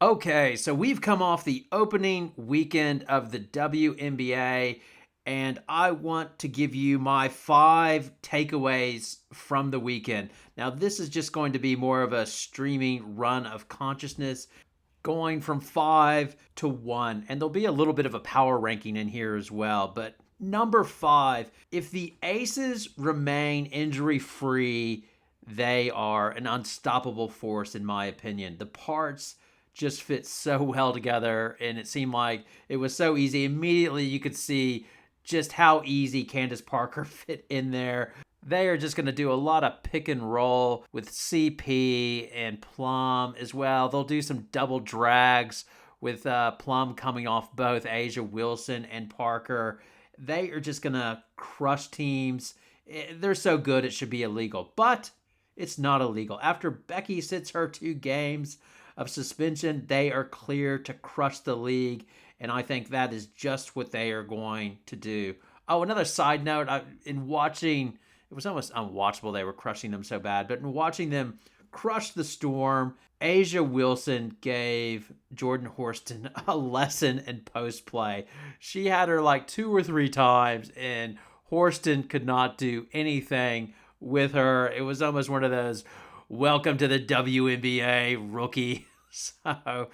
Okay, so we've come off the opening weekend of the WNBA, and I want to give you my 5 takeaways from the weekend. Now, this is just going to be more of a streaming run of consciousness, going from 5 to 1, and there'll be a little bit of a power ranking in here as well. But number 5, if the Aces remain injury free, they are an unstoppable force, in my opinion. The parts just fit so well together, and it seemed like it was so easy. Immediately, you could see just how easy Candace Parker fit in there. They are just going to do a lot of pick and roll with CP and Plum as well. They'll do some double drags with Plum coming off both Asia Wilson and Parker. They are just going to crush teams. They're so good it should be illegal, but it's not illegal. After Becky sits her 2 games of suspension, they are clear to crush the league, and I think that is just what they are going to do. Oh, another side note, in watching, it was almost unwatchable. They were crushing them so bad, but in watching them crush the Storm, Asia Wilson gave Jordan Horston a lesson in post play. She had her like 2 or 3 times, and Horston could not do anything with her. It was almost one of those welcome to the WNBA rookie. But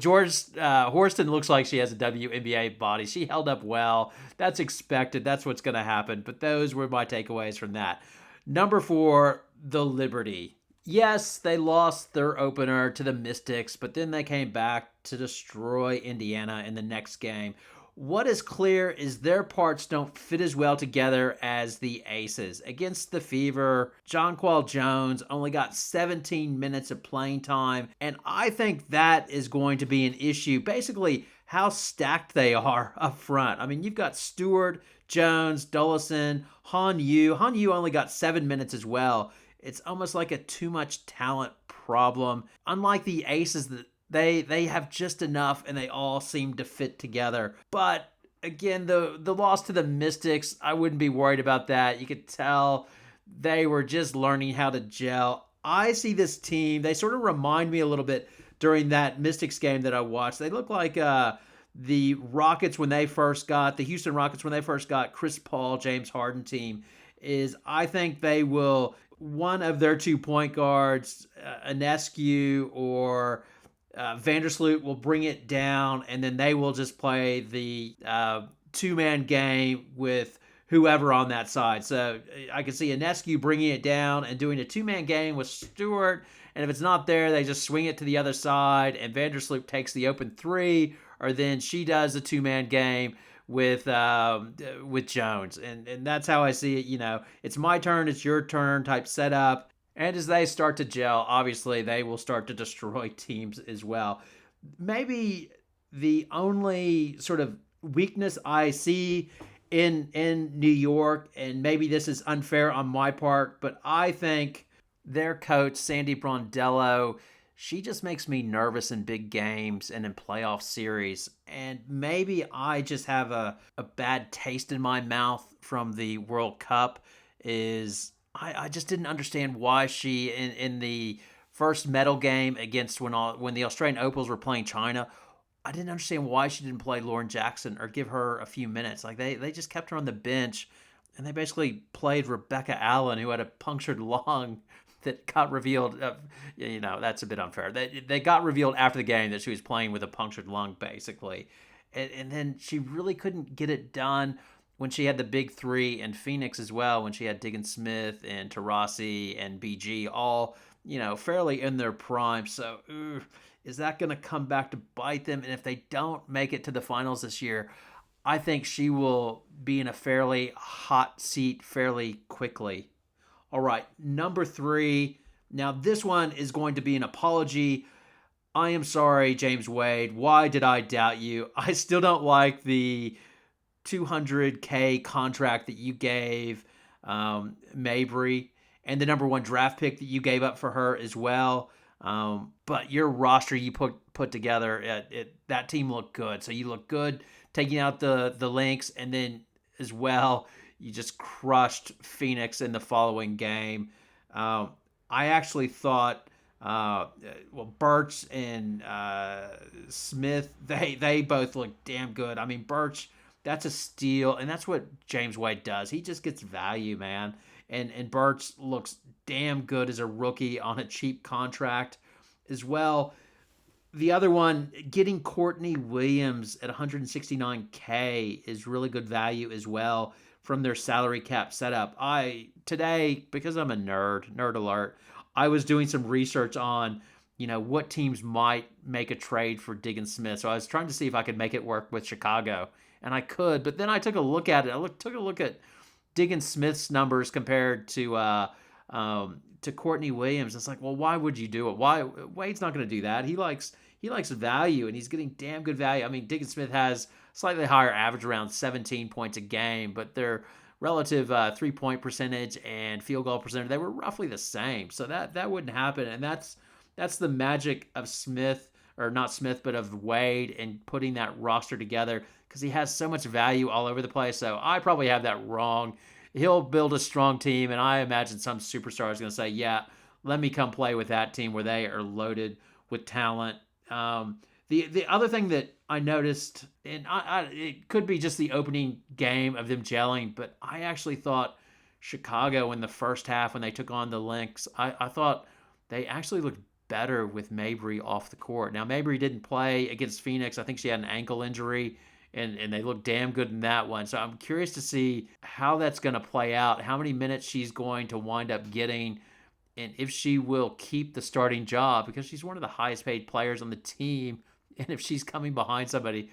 Horston looks like she has a WNBA body. She held up well. That's expected. That's what's going to happen. But those were my takeaways from that. Number 4, the Liberty. Yes, they lost their opener to the Mystics, but then they came back to destroy Indiana in the next game. What is clear is their parts don't fit as well together as the Aces. Against the Fever, Jonquel Jones only got 17 minutes of playing time, and I think that is going to be an issue. Basically, how stacked they are up front. I mean, you've got Stewart, Jones, Dullison, Han Yu. Han Yu only got 7 minutes as well. It's almost like a too much talent problem. Unlike the Aces, they have just enough, and they all seem to fit together. But again, the loss to the Mystics, I wouldn't be worried about that. You could tell they were just learning how to gel. I see this team, they sort of remind me a little bit during that Mystics game that I watched. They look like the Rockets when they first got, the Houston Rockets when they first got Chris Paul, James Harden team. I think they will, one of their 2 point guards, Ionescu or Vandersloot, will bring it down, and then they will just play the 2-man game with whoever on that side. So I can see Ionescu bringing it down and doing a 2-man game with Stewart, and if it's not there, they just swing it to the other side, and Vandersloot takes the open 3, or then she does a 2-man game with Jones, and that's how I see it. It's my turn, it's your turn type setup. And as they start to gel, obviously they will start to destroy teams as well. Maybe the only sort of weakness I see in New York, and maybe this is unfair on my part, but I think their coach, Sandy Brondello, she just makes me nervous in big games and in playoff series. And maybe I just have a bad taste in my mouth from the World Cup. I just didn't understand why she, in the first medal game against when the Australian Opals were playing China, I didn't understand why she didn't play Lauren Jackson or give her a few minutes. Like they just kept her on the bench, and they basically played Rebecca Allen, who had a punctured lung that got revealed. That's a bit unfair. They got revealed after the game that she was playing with a punctured lung, basically, and then she really couldn't get it done when she had the big 3 in Phoenix as well, when she had Diggin Smith and Taurasi and BG all, fairly in their prime. So is that going to come back to bite them? And if they don't make it to the finals this year, I think she will be in a fairly hot seat fairly quickly. All right, number 3. Now this one is going to be an apology. I am sorry, James Wade. Why did I doubt you? I still don't like the $200K contract that you gave Mabry, and the number 1 draft pick that you gave up for her as well. But your roster you put together, that team looked good. So you look good taking out the Lynx, and then as well, you just crushed Phoenix in the following game. I actually thought Well, Birch and Smith, they both look damn good. I mean, Birch, that's a steal, and that's what James Wade does. He just gets value, man. And Birch looks damn good as a rookie on a cheap contract as well. The other one, getting Courtney Williams at 169K is really good value as well from their salary cap setup. I today, because I'm a nerd alert, I was doing some research on, what teams might make a trade for Diggins Smith. So I was trying to see if I could make it work with Chicago, and I could. But then I took a look at it. Took a look at Diggins Smith's numbers compared to Courtney Williams. It's like, well, why would you do it? Why Wade's not going to do that? He likes value, and he's getting damn good value. I mean, Diggins Smith has slightly higher average, around 17 points a game, but their relative 3-point percentage and field goal percentage, they were roughly the same. So that wouldn't happen, and that's the magic of Smith, or not Smith, but of Wade, and putting that roster together, because he has so much value all over the place. So I probably have that wrong. He'll build a strong team, and I imagine some superstar is going to say, yeah, let me come play with that team where they are loaded with talent. The other thing that I noticed, and it could be just the opening game of them gelling, but I actually thought Chicago in the first half when they took on the Lynx, I thought they actually looked better with Mabry off the court. Now, Mabry didn't play against Phoenix. I think she had an ankle injury, and they looked damn good in that one. So I'm curious to see how that's going to play out, how many minutes she's going to wind up getting, and if she will keep the starting job, because she's one of the highest paid players on the team. And if she's coming behind somebody,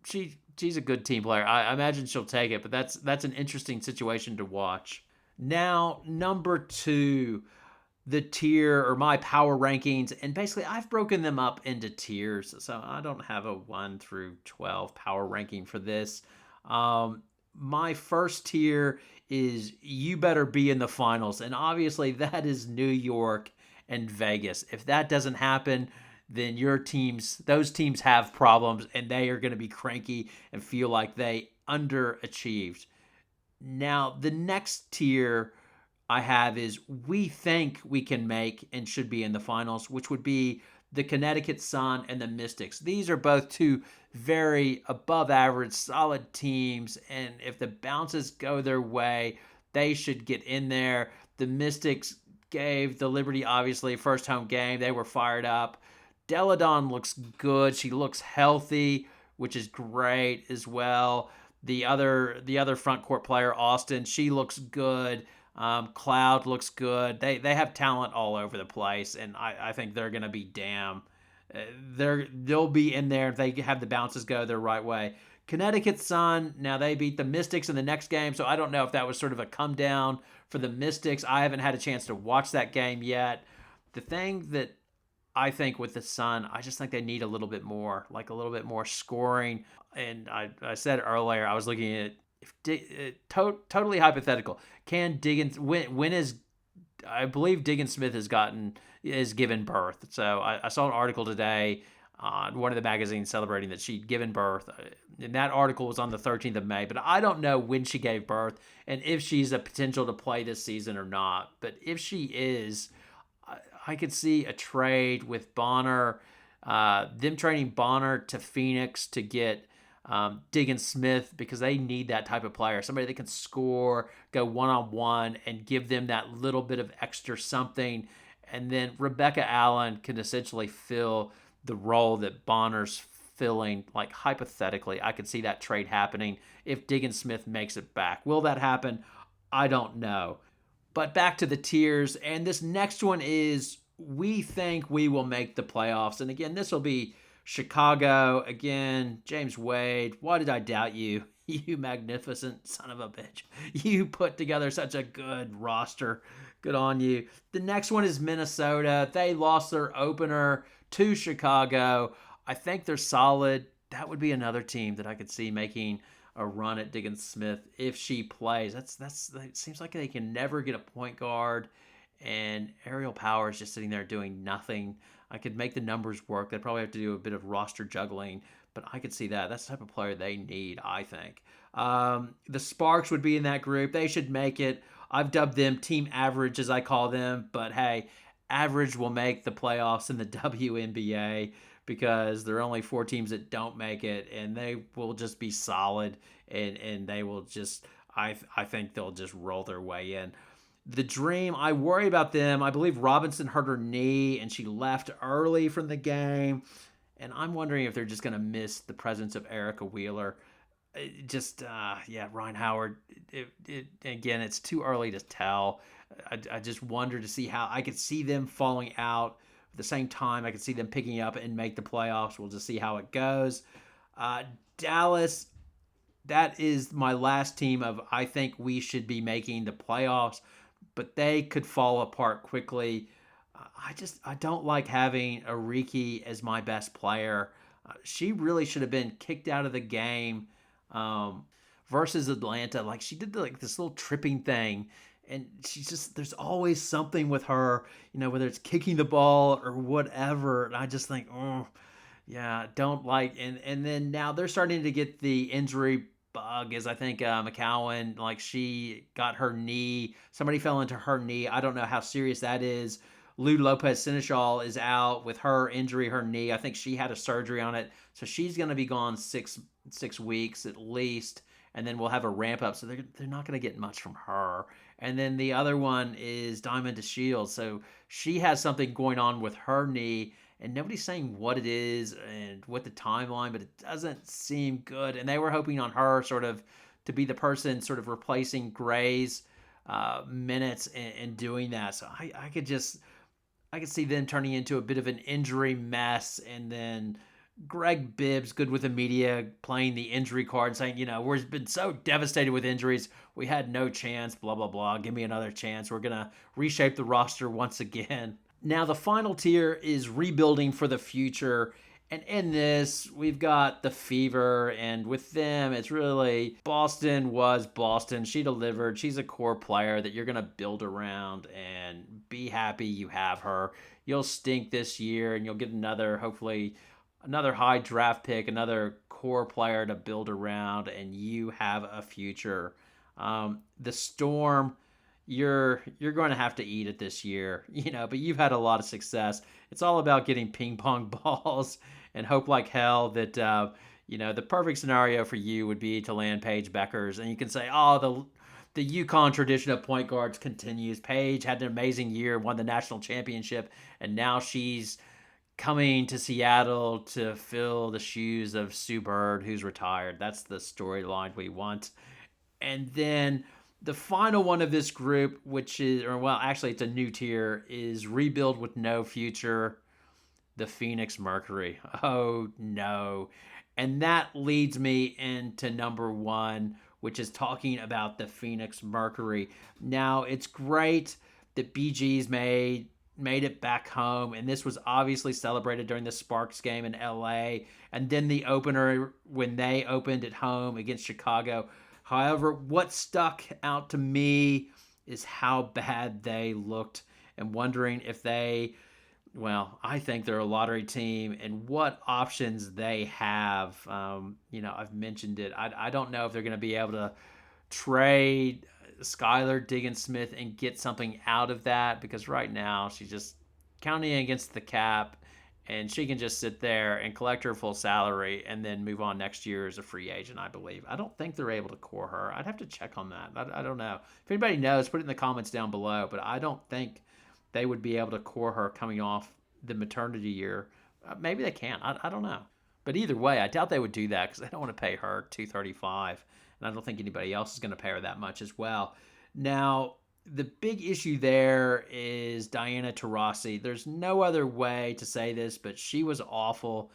she's a good team player. I imagine she'll take it, but that's an interesting situation to watch. Now, number 2, the tier, or my power rankings, and basically I've broken them up into tiers, so I don't have a 1 through 12 power ranking for this. My first tier is you better be in the finals, and obviously that is New York and Vegas. If that doesn't happen, then those teams have problems, and they are going to be cranky and feel like they underachieved. Now, the next tier I have is we think we can make and should be in the finals, which would be the Connecticut Sun and the Mystics. These are both two very above average, solid teams, and if the bounces go their way, they should get in there. The Mystics gave the Liberty, obviously, first home game. They were fired up. Deladon looks good. She looks healthy, which is great as well. The other front court player, Austin, she looks good. Cloud looks good. They have talent all over the place, and I think they're going to be damn. They'll be in there if they have the bounces go their right way. Connecticut Sun, now they beat the Mystics in the next game, so I don't know if that was sort of a come down for the Mystics. I haven't had a chance to watch that game yet. The thing that I think with the Sun, I just think they need a little bit more, like a little bit more scoring. And I said earlier, I was looking at totally hypothetical. Can Diggins when is I believe Diggins Smith is given birth. So I saw an article today on one of the magazines celebrating that she'd given birth. And that article was on the 13th of May, but I don't know when she gave birth and if she's a potential to play this season or not. But if she is, I could see a trade with Bonner, them trading Bonner to Phoenix to get Diggins Smith, because they need that type of player, somebody that can score, go one-on-one, and give them that little bit of extra something. And then Rebecca Allen can essentially fill the role that Bonner's filling. Like, hypothetically, I could see that trade happening if Diggins Smith makes it back. Will that happen? I don't know. But back to the tiers, and this next one is we think we will make the playoffs. And again, this will be Chicago. Again, James Wade, why did I doubt you? You magnificent son of a bitch. You put together such a good roster. Good on you. The next one is Minnesota. They lost their opener to Chicago. I think they're solid. That would be another team that I could see making a run at Diggins Smith if she plays. It seems like they can never get a point guard, and Ariel Power is just sitting there doing nothing. I could make the numbers work. They'd probably have to do a bit of roster juggling, but I could see that. That's the type of player they need, I think. The Sparks would be in that group. They should make it. I've dubbed them team average, as I call them, but hey, average will make the playoffs in the WNBA because there are only 4 teams that don't make it, and they will just be solid, and they will just I think they'll just roll their way in. The Dream, I worry about them. I believe Robinson hurt her knee and she left early from the game, and I'm wondering if they're just going to miss the presence of Erica Wheeler. Yeah, Ryan Howard. Again, it's too early to tell. I just wonder to see how I could see them falling out. At the same time, I could see them picking up and make the playoffs. We'll just see how it goes. Dallas, that is my last team of I think we should be making the playoffs, but they could fall apart quickly. I don't like having Ariki as my best player. She really should have been kicked out of the game um, versus Atlanta. Like she did like this little tripping thing, and she's just there's always something with her, whether it's kicking the ball or whatever. And I just think, oh, yeah, don't like. And then now they're starting to get the injury bug. As I think McCowan, like she got her knee. Somebody fell into her knee. I don't know how serious that is. Lou Lopez Seneschal is out with her injury, her knee. I think she had a surgery on it, so she's going to be gone 6 weeks at least, and then we'll have a ramp up. So they're not going to get much from her. And then the other one is Diamond DeShields. So she has something going on with her knee, and nobody's saying what it is and what the timeline, but it doesn't seem good. And they were hoping on her sort of to be the person sort of replacing Gray's minutes and doing that. So I could see them turning into a bit of an injury mess, and then Greg Bibbs, good with the media, playing the injury card, saying, we've been so devastated with injuries, we had no chance, blah, blah, blah. Give me another chance. We're going to reshape the roster once again. Now, the final tier is rebuilding for the future. And in this, we've got the Fever, and with them, it's really Boston was Boston. She delivered. She's a core player that you're going to build around, and be happy you have her. You'll stink this year, and you'll get hopefully, another high draft pick, another core player to build around, and you have a future. The Storm, you're going to have to eat it this year, but you've had a lot of success. It's all about getting ping pong balls and hope like hell that, the perfect scenario for you would be to land Paige Beckers. And you can say, oh, the UConn tradition of point guards continues. Paige had an amazing year, won the national championship, and now she's coming to Seattle to fill the shoes of Sue Bird, who's retired. That's the storyline we want. And then the final one of this group, which is, actually it's a new tier, is rebuild with no future, the Phoenix Mercury. Oh, no. And that leads me into number one, which is talking about the Phoenix Mercury. Now, it's great that BG's made it back home, and this was obviously celebrated during the Sparks game in LA, and then the opener when they opened at home against Chicago. However, what stuck out to me is how bad they looked, and wondering if I think they're a lottery team, and what options they have. I've mentioned it. I don't know if they're going to be able to trade Skylar Diggins-Smith and get something out of that, because right now she's just counting against the cap, and she can just sit there and collect her full salary and then move on next year as a free agent, I believe. I don't think they're able to core her. I'd have to check on that. I don't know. If anybody knows, put it in the comments down below, but I don't think they would be able to core her coming off the maternity year. Maybe they can. I don't know. But either way, I doubt they would do that because they don't want to pay her $235, and I don't think anybody else is going to pay her that much as well. Now, the big issue there is Diana Taurasi. There's no other way to say this, but she was awful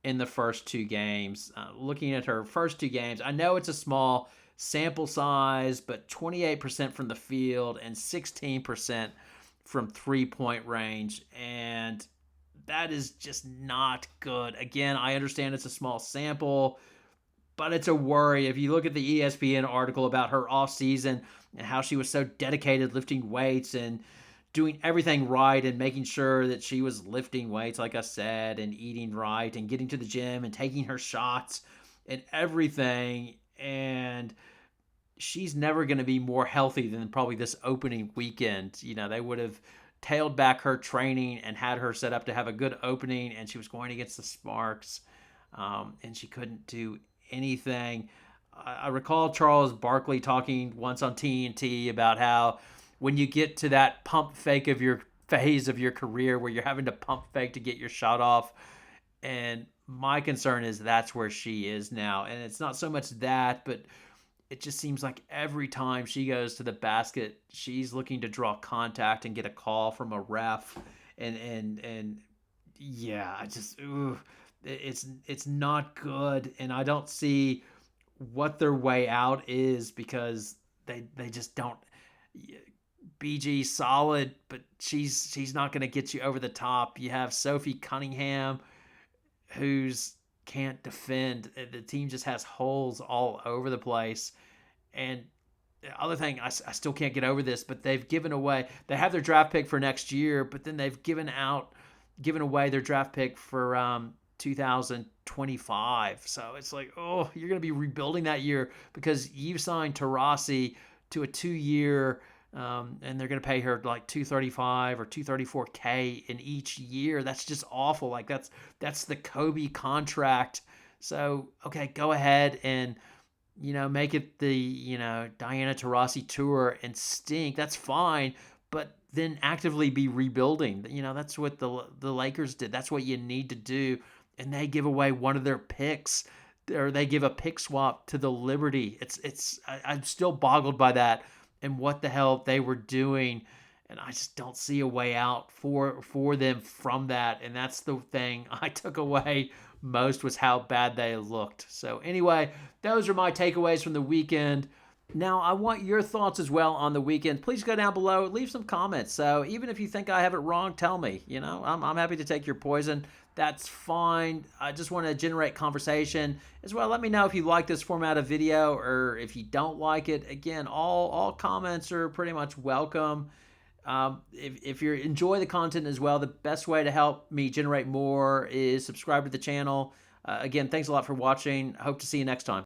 in the first 2 games. Looking at her first 2 games, I know it's a small sample size, but 28% from the field and 16% from 3-point range, and that is just not good. Again, I understand it's a small sample, but it's a worry. If you look at the ESPN article about her offseason and how she was so dedicated lifting weights and doing everything right and making sure that she was lifting weights, like I said, and eating right and getting to the gym and taking her shots and everything, and she's never going to be more healthy than probably this opening weekend. They would have tailed back her training and had her set up to have a good opening, and she was going against the Sparks, and she couldn't do anything. I recall Charles Barkley talking once on TNT about how when you get to that pump fake of your phase of your career where you're having to pump fake to get your shot off, and my concern is that's where she is now. And it's not so much that, but it just seems like every time she goes to the basket, she's looking to draw contact and get a call from a ref. And yeah, I just it's not good, and I don't see what their way out is because they just don't. BG solid, but she's not going to get you over the top. You have Sophie Cunningham, who's can't defend. The team just has holes all over the place. And the other thing, I still can't get over this, but they've given away. They have their draft pick for next year, but then they've given away their draft pick for 2025. So it's like, oh, you're going to be rebuilding that year because you signed Taurasi to a 2-year. And they're going to pay her like $235 or $234K in each year. That's just awful. Like that's the Kobe contract. So okay, go ahead and make it the Diana Taurasi tour and stink. That's fine, but then actively be rebuilding. That's what the Lakers did. That's what you need to do. And they give away one of their picks, or they give a pick swap to the Liberty. I'm still boggled by that and what the hell they were doing, and I just don't see a way out for them from that. And that's the thing I took away most, was how bad they looked. So anyway, those are my takeaways from the weekend. Now, I want your thoughts as well on the weekend. Please go down below, leave some comments. So even if you think I have it wrong, tell me. I'm happy to take your poison. That's fine. I just want to generate conversation as well. Let me know if you like this format of video or if you don't like it. Again, all comments are pretty much welcome. If you enjoy the content as well, the best way to help me generate more is subscribe to the channel. Again, thanks a lot for watching. I hope to see you next time.